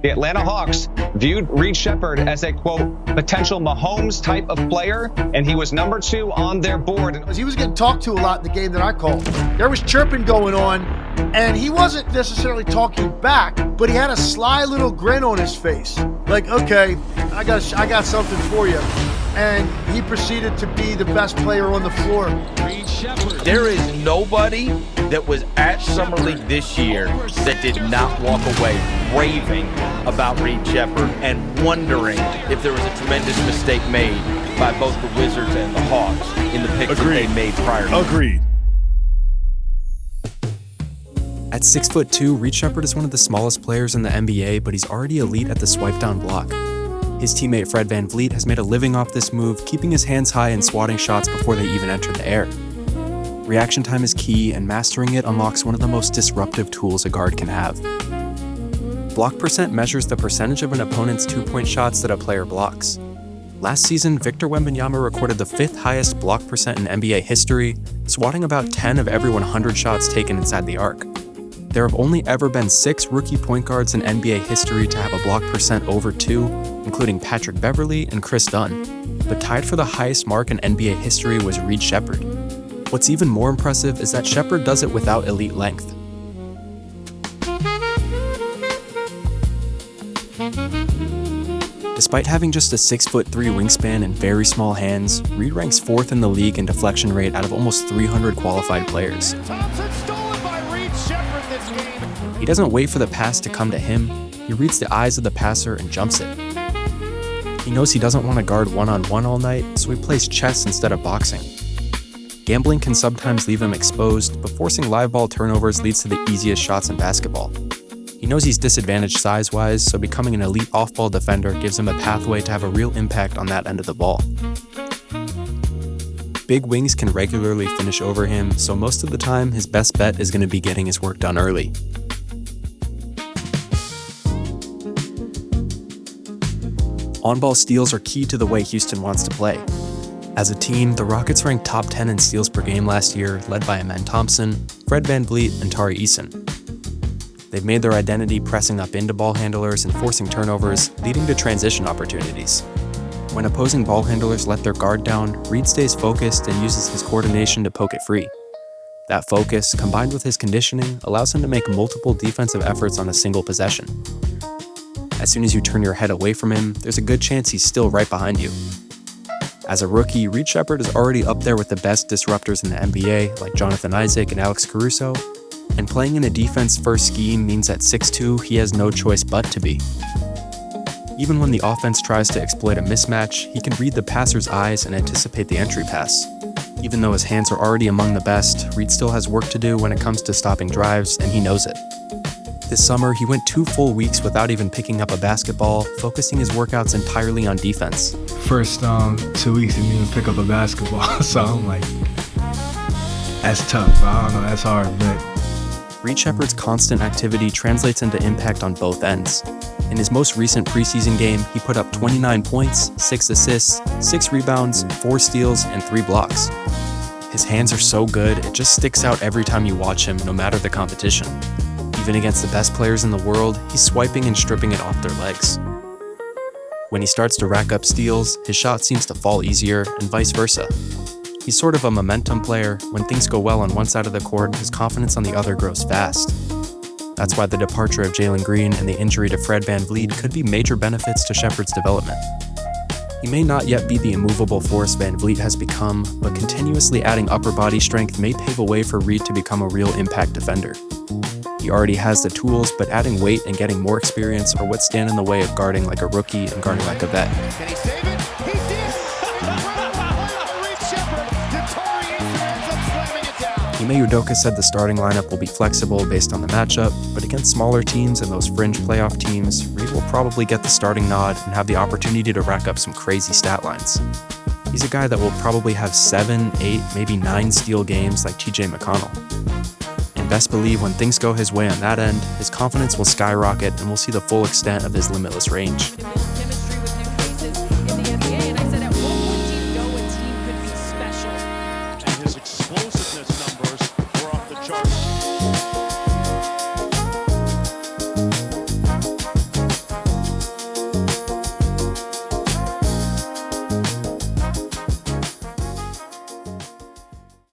The Atlanta Hawks viewed Reed Sheppard as a, quote, potential Mahomes type of player, and he was number 2 on their board. He was getting talked to a lot in the game that I called. There was chirping going on, and he wasn't necessarily talking back, but he had a sly little grin on his face. Like, okay, I got something for you. And he proceeded to be the best player on the floor. Reed Sheppard. There is nobody that was at Summer League this year that did not walk away raving about Reed Sheppard and wondering if there was a tremendous mistake made by both the Wizards and the Hawks in the picks that they made prior to. Agreed. At 6'2", Reed Sheppard is one of the smallest players in the NBA, but he's already elite at the swipe down block. His teammate Fred VanVleet has made a living off this move, keeping his hands high and swatting shots before they even enter the air. Reaction time is key, and mastering it unlocks one of the most disruptive tools a guard can have. Block percent measures the percentage of an opponent's two-point shots that a player blocks. Last season, Victor Wembanyama recorded the 5th highest block percent in NBA history, swatting about 10 of every 100 shots taken inside the arc. There have only ever been 6 rookie point guards in NBA history to have a block percent over 2, including Patrick Beverley and Chris Dunn. But tied for the highest mark in NBA history was Reed Sheppard. What's even more impressive is that Sheppard does it without elite length. Despite having just a 6'3" wingspan and very small hands, Reed ranks 4th in the league in deflection rate out of almost 300 qualified players. He doesn't wait for the pass to come to him, he reads the eyes of the passer and jumps it. He knows he doesn't want to guard one-on-one all night, so he plays chess instead of boxing. Gambling can sometimes leave him exposed, but forcing live ball turnovers leads to the easiest shots in basketball. He knows he's disadvantaged size-wise, so becoming an elite off-ball defender gives him a pathway to have a real impact on that end of the ball. Big wings can regularly finish over him, so most of the time, his best bet is going to be getting his work done early. On-ball steals are key to the way Houston wants to play. As a team, the Rockets ranked top 10 in steals per game last year, led by Amen Thompson, Fred VanVleet, and Tari Eason. They've made their identity pressing up into ball handlers and forcing turnovers, leading to transition opportunities. When opposing ball handlers let their guard down, Reed stays focused and uses his coordination to poke it free. That focus, combined with his conditioning, allows him to make multiple defensive efforts on a single possession. As soon as you turn your head away from him, there's a good chance he's still right behind you. As a rookie, Reed Sheppard is already up there with the best disruptors in the NBA, like Jonathan Isaac and Alex Caruso, and playing in a defense-first scheme means at 6'2", he has no choice but to be. Even when the offense tries to exploit a mismatch, he can read the passer's eyes and anticipate the entry pass. Even though his hands are already among the best, Reed still has work to do when it comes to stopping drives, and he knows it. This summer, he went 2 full weeks without even picking up a basketball, focusing his workouts entirely on defense. First 2 weeks didn't even pick up a basketball, so I'm like, that's tough. I don't know, that's hard, but Reed Sheppard's constant activity translates into impact on both ends. In his most recent preseason game, he put up 29 points, 6 assists, 6 rebounds, 4 steals, and 3 blocks. His hands are so good, it just sticks out every time you watch him, no matter the competition. Even against the best players in the world, he's swiping and stripping it off their legs. When he starts to rack up steals, his shot seems to fall easier, and vice versa. He's sort of a momentum player. When things go well on one side of the court, his confidence on the other grows fast. That's why the departure of Jalen Green and the injury to Fred VanVleet could be major benefits to Sheppard's development. He may not yet be the immovable force VanVleet has become, but continuously adding upper body strength may pave a way for Reed to become a real impact defender. He already has the tools, but adding weight and getting more experience are what stand in the way of guarding like a rookie and guarding like a vet. Can he save it? He did! Reed Sheppard, Tari Eason ends up slamming it down. Ime Udoka said the starting lineup will be flexible based on the matchup, but against smaller teams and those fringe playoff teams, Reed will probably get the starting nod and have the opportunity to rack up some crazy stat lines. He's a guy that will probably have 7, 8, maybe 9 steal games like TJ McConnell. Best believe when things go his way on that end, his confidence will skyrocket and we'll see the full extent of his limitless range.